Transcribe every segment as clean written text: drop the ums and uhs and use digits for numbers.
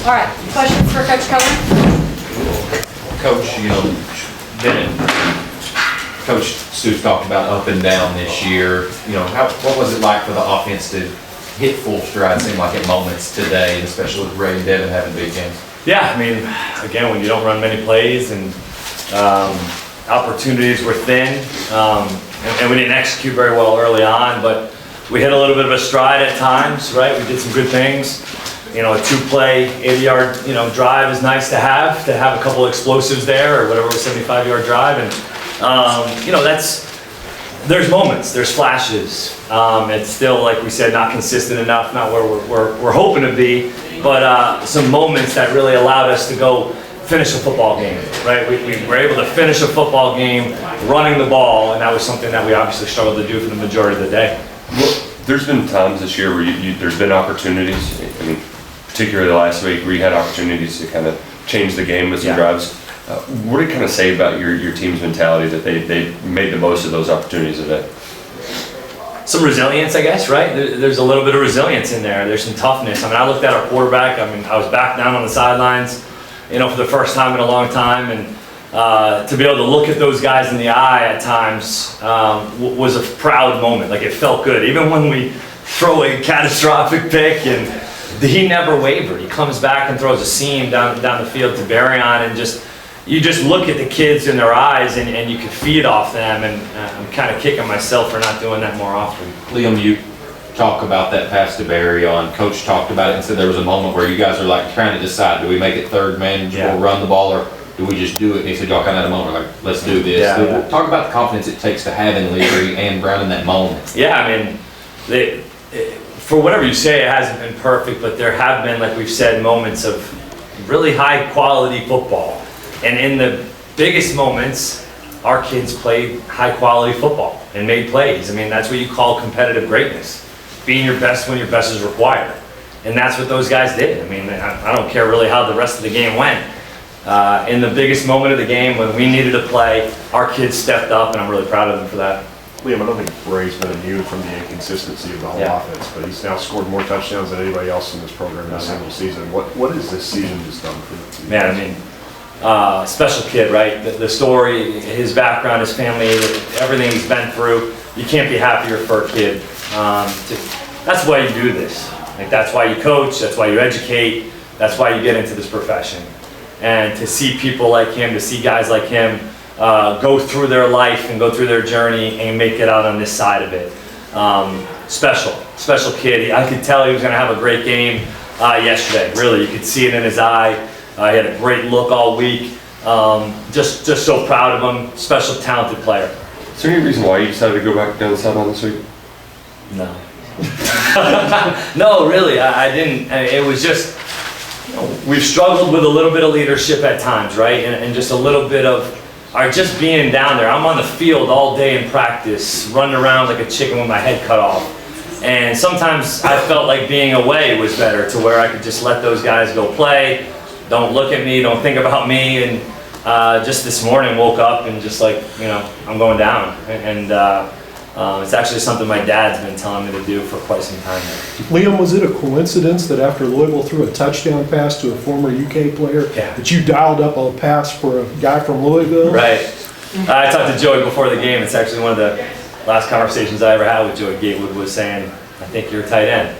All right, questions for Coach Coen? Coach, Coach Stu's talked about up and down this year. What was it like for the offense to hit full stride? It seemed like at moments today, especially with Ray and Devin having big games. Yeah, I mean, again, when you don't run many plays and opportunities were thin, and we didn't execute very well early on, but we hit a little bit of a stride at times, right? We did some good things. A 2-play, 80-yard, drive is nice to have a couple of explosives there, or whatever, 75-yard drive, and there's moments, there's flashes. It's still, like we said, not consistent enough, not where we're hoping to be, but some moments that really allowed us to go finish a football game, right? We were able to finish a football game running the ball, and that was something that we obviously struggled to do for the majority of the day. Well, there's been times this year where there's been opportunities, particularly last week, where you had opportunities to kind of change the game with some drives. What do you kind of say about your team's mentality that they made the most of those opportunities today? Some resilience, I guess, right? There's a little bit of resilience in there. There's some toughness. I looked at our quarterback. I was back down on the sidelines, for the first time in a long time, and to be able to look at those guys in the eye at times was a proud moment. Like, it felt good. Even when we throw a catastrophic pick, and he never wavered. He comes back and throws a seam down the field to Barryon, and you just look at the kids in their eyes, and you can feed off them, and I'm kind of kicking myself for not doing that more often. Liam, you talk about that pass to Barryon. Coach talked about it and said there was a moment where you guys are like trying to decide, do we make it third man or run the ball, or do we just do it? And he said y'all kind of had a moment like, let's do this. Yeah. Talk about the confidence it takes to have in Leary and Brown in that moment. Yeah, for whatever you say, it hasn't been perfect, but there have been, like we've said, moments of really high quality football. And in the biggest moments, our kids played high quality football and made plays. That's what you call competitive greatness. Being your best when your best is required. And that's what those guys did. I don't care really how the rest of the game went. In the biggest moment of the game, when we needed to play, our kids stepped up, and I'm really proud of them for that. Liam, I don't think Ray's been immune from the inconsistency of the whole offense, but he's now scored more touchdowns than anybody else in this program in a single season. What has this season just done for you? Man, special kid, right? The story, his background, his family, everything he's been through, you can't be happier for a kid. That's why you do this. That's why you coach, that's why you educate, that's why you get into this profession. And to see people like him, to see guys like him go through their life and go through their journey and make it out on this side of it. Special kid. I could tell he was going to have a great game yesterday. Really, you could see it in his eye. He had a great look all week. Just so proud of him. Special, talented player. Is there any reason why you decided to go back down the sideline this week? No. No, really, I didn't. It was just, we've struggled with a little bit of leadership at times, right? And just a little bit of just being down there. I'm on the field all day in practice, running around like a chicken with my head cut off. And sometimes I felt like being away was better, to where I could just let those guys go play. Don't look at me, don't think about me. And just this morning woke up and just like, I'm going down. And it's actually something my dad's been telling me to do for quite some time now. Liam, was it a coincidence that after Louisville threw a touchdown pass to a former UK player, that you dialed up a pass for a guy from Louisville? Right. I talked to Joey before the game. It's actually one of the last conversations I ever had with Joey Gatewood, was saying, I think you're a tight end.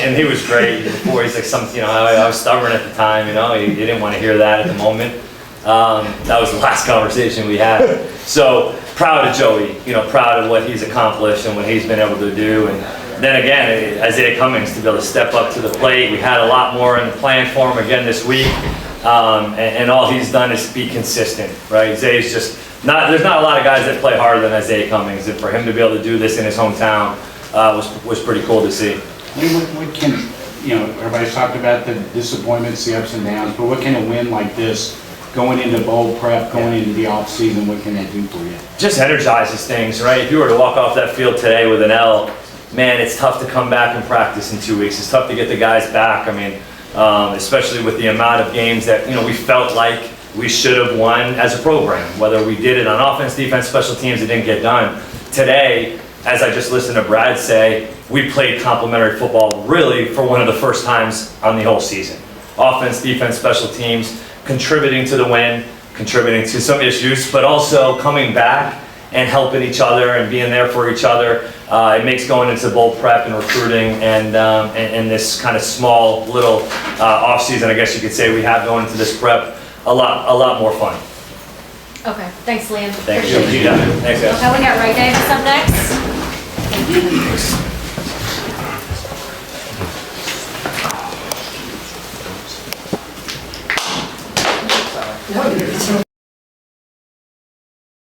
And he was great. Before, he's like, I was stubborn at the time, he didn't want to hear that at the moment. That was the last conversation we had. So proud of Joey, proud of what he's accomplished and what he's been able to do. And then again, Isaiah Cummings, to be able to step up to the plate. We had a lot more in the plan for him again this week. And all he's done is be consistent, right? Isaiah's just there's not a lot of guys that play harder than Isaiah Cummings. And for him to be able to do this in his hometown was pretty cool to see. What can, everybody's talked about the disappointments, the ups and downs, but what can a win like this, going into bowl prep, going into the off season, what can that do for you? Just energizes things, right? If you were to walk off that field today with an L, man, it's tough to come back and practice in 2 weeks. It's tough to get the guys back. Especially with the amount of games that we felt like we should have won as a program. Whether we did it on offense, defense, special teams, it didn't get done. Today, as I just listened to Brad say, we played complementary football really for one of the first times on the whole season. Offense, defense, special teams, contributing to the win, contributing to some issues, but also coming back and helping each other and being there for each other. It makes going into bowl prep and recruiting and this kind of small little off season, I guess you could say, we have going into this prep a lot more fun. Okay, thanks, Liam. Thank you. Appreciate it. Thanks, guys. Okay, we got Ray Davis up next.